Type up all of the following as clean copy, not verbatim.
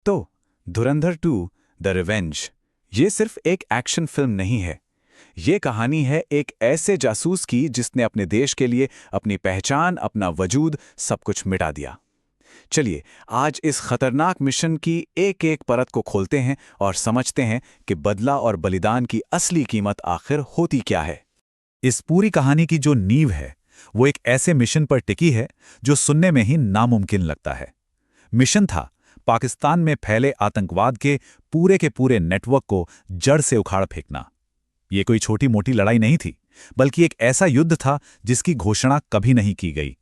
तो धुरंधर 2 the revenge ये सिर्फ एक एक्शन फिल्म नहीं है। ये कहानी है एक ऐसे जासूस की जिसने अपने देश के लिए अपनी पहचान, अपना वजूद, सब कुछ मिटा दिया। चलिए आज इस खतरनाक मिशन की एक एक परत को खोलते हैं और समझते हैं कि बदला और बलिदान की असली कीमत आखिर होती क्या है। इस पूरी कहानी की जो नींव है वो एक ऐसे मिशन पर टिकी है जो सुनने में ही नामुमकिन लगता है। मिशन था पाकिस्तान में फैले आतंकवाद के पूरे नेटवर्क को जड़ से उखाड़ फेंकना। ये कोई छोटी मोटी लड़ाई नहीं थी, बल्कि एक ऐसा युद्ध था जिसकी घोषणा कभी नहीं की गई।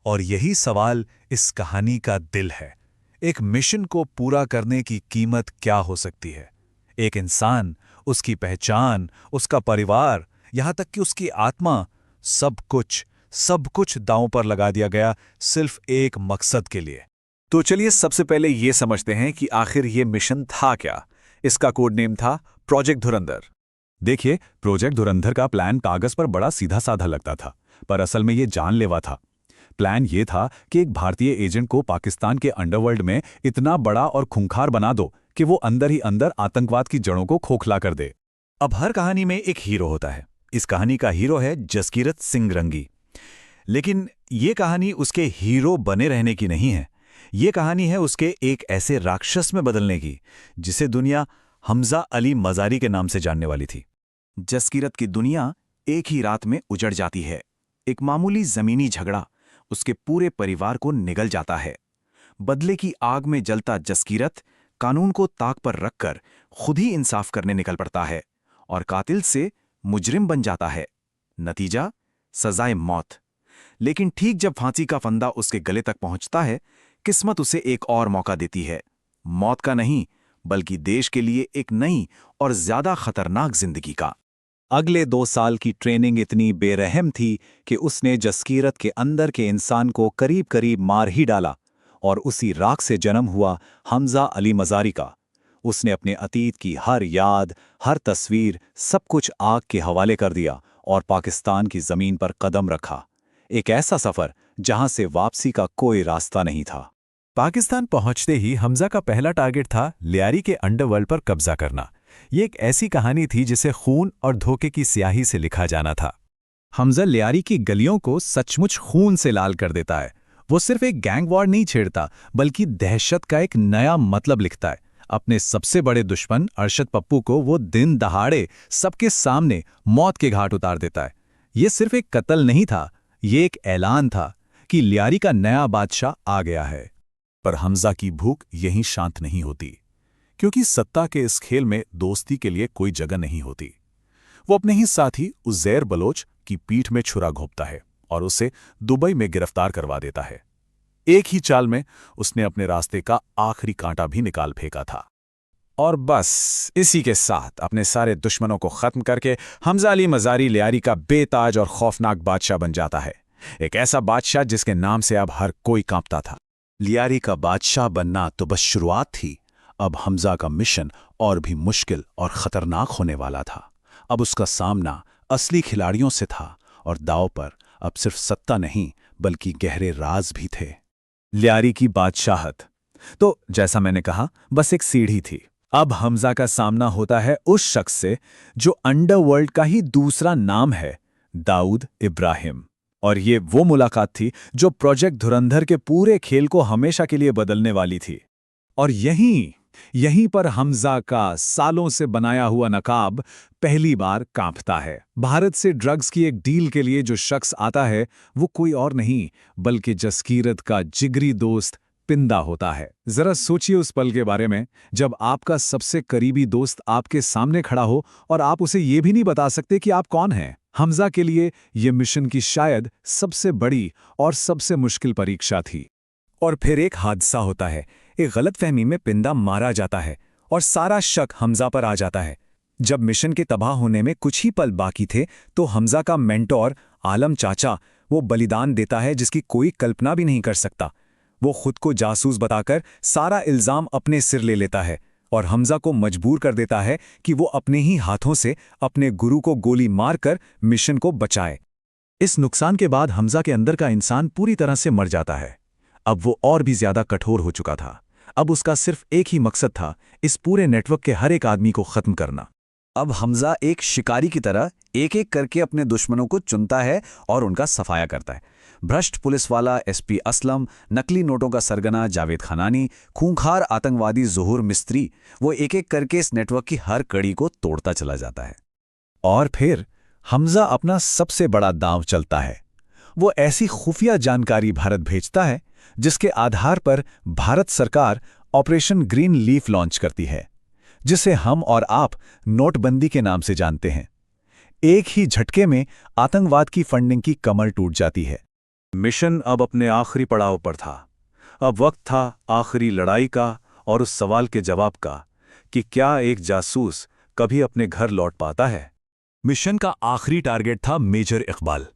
और यही सवाल इस कहानी का दिल है। एक मिशन को पूरा करने की कीमत क्या हो सकती है? एक इंसान, उसकी पहचान, उसका परिवार, यहां तक कि उसकी आत्मा, सब कुछ दांव पर लगा दिया गया सिर्फ एक मकसद के लिए। तो चलिए सबसे पहले ये समझते हैं कि आखिर ये मिशन था क्या। इसका कोड नेम था प्रोजेक्ट धुरंधर। देखिए, प्रोजेक्ट धुरंधर का प्लान कागज पर बड़ा सीधा साधा लगता था, पर असल में ये जानलेवा था। प्लान ये था कि एक भारतीय एजेंट को पाकिस्तान के अंडरवर्ल्ड में इतना बड़ा और खूंखार बना दो कि वो अंदर ही अंदर आतंकवाद की जड़ों को खोखला कर दे। अब हर कहानी में एक हीरो होता है। इस कहानी का हीरो है जसकीरत सिंह रंगी। लेकिन ये कहानी उसके हीरो बने रहने की नहीं है। ये कहानी है उसके एक ऐसे राक्षस में बदलने की जिसे दुनिया हमजा अली मजारी के नाम से जानने वाली थी। जसकीरत की दुनिया एक ही रात में उजड़ जाती है। एक मामूली जमीनी झगड़ा उसके पूरे परिवार को निगल जाता है। बदले की आग में जलता जसकीरत कानून को ताक पर रखकर खुद ही इंसाफ करने निकल पड़ता है और कातिल से मुजरिम बन जाता है। नतीजा सजाए मौत। लेकिन ठीक जब फांसी का फंदा उसके गले तक पहुंचता है, किस्मत उसे एक और मौका देती है। मौत का नहीं, बल्कि देश के लिए एक नई और ज्यादा खतरनाक जिंदगी का। अगले 2 साल की ट्रेनिंग इतनी बेरहम थी कि उसने जसकीरत के अंदर के इंसान को करीब करीब मार ही डाला। और उसी राख से जन्म हुआ हमजा अली मजारी का। उसने अपने अतीत की हर याद, हर तस्वीर, सब कुछ आग के हवाले कर दिया और पाकिस्तान की जमीन पर कदम रखा। एक ऐसा सफर जहां से वापसी का कोई रास्ता नहीं था। पाकिस्तान पहुंचते ही हमजा का पहला टारगेट था लियारी के अंडरवर्ल्ड पर कब्जा करना। ये एक ऐसी कहानी थी जिसे खून और धोखे की स्याही से लिखा जाना था। हमजा लियारी की गलियों को सचमुच खून से लाल कर देता है। वो सिर्फ एक गैंग वॉर नहीं छेड़ता, बल्कि दहशत का एक नया मतलब लिखता है। अपने सबसे बड़े दुश्मन अरशद पप्पू को वो दिन दहाड़े सबके सामने मौत के घाट उतार देता है। ये सिर्फ एक कत्ल नहीं था, ये एक ऐलान था कि लियारी का नया बादशाह आ गया है। पर हमजा की भूख यहीं शांत नहीं होती, क्योंकि सत्ता के इस खेल में दोस्ती के लिए कोई जगह नहीं होती। वो अपने ही साथी उज़ैर बलोच की पीठ में छुरा घोंपता है और उसे दुबई में गिरफ्तार करवा देता है। एक ही चाल में उसने अपने रास्ते का आखिरी कांटा भी निकाल फेंका था। और बस इसी के साथ अपने सारे दुश्मनों को खत्म करके हमजा अली मजारी लियारी का बेताज और खौफनाक बादशाह बन जाता है। एक ऐसा बादशाह जिसके नाम से अब हर कोई कांपता था। लियारी का बादशाह बनना तो बस शुरुआत थी। अब हमजा का मिशन और भी मुश्किल और खतरनाक होने वाला था। अब उसका सामना असली खिलाड़ियों से था और दांव पर अब सिर्फ सत्ता नहीं, बल्कि गहरे राज भी थे। लियारी की बादशाहत तो जैसा मैंने कहा बस एक सीढ़ी थी। अब हमजा का सामना होता है उस शख्स से जो अंडरवर्ल्ड का ही दूसरा नाम है, दाऊद इब्राहिम। और ये वो मुलाकात थी जो प्रोजेक्ट धुरंधर के पूरे खेल को हमेशा के लिए बदलने वाली थी। और यहीं पर हमजा का सालों से बनाया हुआ नकाब पहली बार कांपता है। भारत से ड्रग्स की एक डील के लिए जो शख्स आता है वो कोई और नहीं, बल्कि जसकीरत का जिगरी दोस्त पिंदा होता है। जरा सोचिए उस पल के बारे में जब आपका सबसे करीबी दोस्त आपके सामने खड़ा हो और आप उसे ये भी नहीं बता सकते कि आप कौन हैं। हमजा के लिए ये मिशन की शायद सबसे बड़ी और सबसे मुश्किल परीक्षा थी। और फिर एक हादसा होता है। एक गलतफहमी में पिंदा मारा जाता है और सारा शक हमजा पर आ जाता है। जब मिशन के तबाह होने में कुछ ही पल बाकी थे तो हमजा का मेंटोर आलम चाचा वो बलिदान देता है जिसकी कोई कल्पना भी नहीं कर सकता। वो खुद को जासूस बताकर सारा इल्जाम अपने सिर ले लेता है और हमजा को मजबूर कर देता है कि वो अपने ही हाथों से अपने गुरु को गोली मारकर मिशन को बचाए। इस नुकसान के बाद हमजा के अंदर का इंसान पूरी तरह से मर जाता है। अब वो और भी ज्यादा कठोर हो चुका था। अब उसका सिर्फ एक ही मकसद था, इस पूरे नेटवर्क के हर एक आदमी को खत्म करना। अब हमजा एक शिकारी की तरह एक एक करके अपने दुश्मनों को चुनता है और उनका सफाया करता है। भ्रष्ट पुलिस वाला एसपी असलम, नकली नोटों का सरगना जावेद खनानी, खूंखार आतंकवादी ज़ुहूर मिस्त्री, वो एक एक करके इस नेटवर्क की हर कड़ी को तोड़ता चला जाता है। और फिर हमजा अपना सबसे बड़ा दांव चलता है। वो ऐसी खुफिया जानकारी भारत भेजता है जिसके आधार पर भारत सरकार ऑपरेशन ग्रीन लीफ लॉन्च करती है, जिसे हम और आप नोटबंदी के नाम से जानते हैं। एक ही झटके में आतंकवाद की फंडिंग की कमर टूट जाती है। मिशन अब अपने आखिरी पड़ाव पर था। अब वक्त था आखिरी लड़ाई का और उस सवाल के जवाब का कि क्या एक जासूस कभी अपने घर लौट पाता है। मिशन का आखिरी टारगेट था मेजर इकबाल।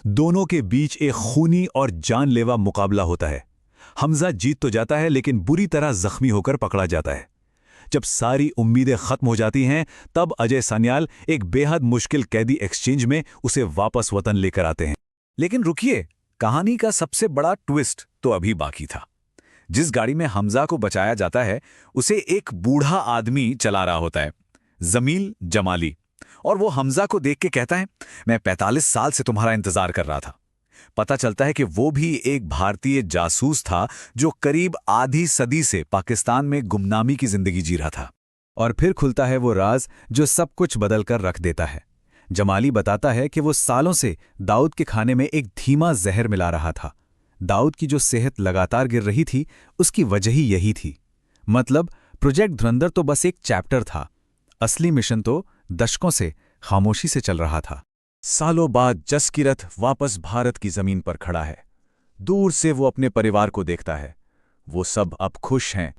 दोनों के बीच एक खूनी और जानलेवा मुकाबला होता है। हमजा जीत तो जाता है लेकिन बुरी तरह जख्मी होकर पकड़ा जाता है। जब सारी उम्मीदें खत्म हो जाती हैं, तब अजय सान्याल एक बेहद मुश्किल कैदी एक्सचेंज में उसे वापस वतन लेकर आते हैं। लेकिन रुकिए, कहानी का सबसे बड़ा ट्विस्ट तो अभी बाकी था। जिस गाड़ी में हमजा को बचाया जाता है उसे एक बूढ़ा आदमी चला रहा होता है, जमील जमाली, और वो हमजा को देख के कहता है, मैं 45 साल से तुम्हारा इंतजार कर रहा था। पता चलता है कि वो भी एक भारतीय जासूस था जो करीब आधी सदी से पाकिस्तान में गुमनामी की जिंदगी जी रहा था। और फिर खुलता है वो राज जो सब कुछ बदल कर रख देता है। जमाली बताता है कि वो सालों से दाऊद के खाने में एक धीमा जहर मिला रहा था। दाऊद की जो सेहत लगातार गिर रही थी, उसकी वजह ही यही थी। मतलब प्रोजेक्ट धुरंधर तो बस एक चैप्टर था, असली मिशन तो दशकों से खामोशी से चल रहा था। सालों बाद जसकीरत वापस भारत की जमीन पर खड़ा है। दूर से वो अपने परिवार को देखता है। वो सब अब खुश हैं,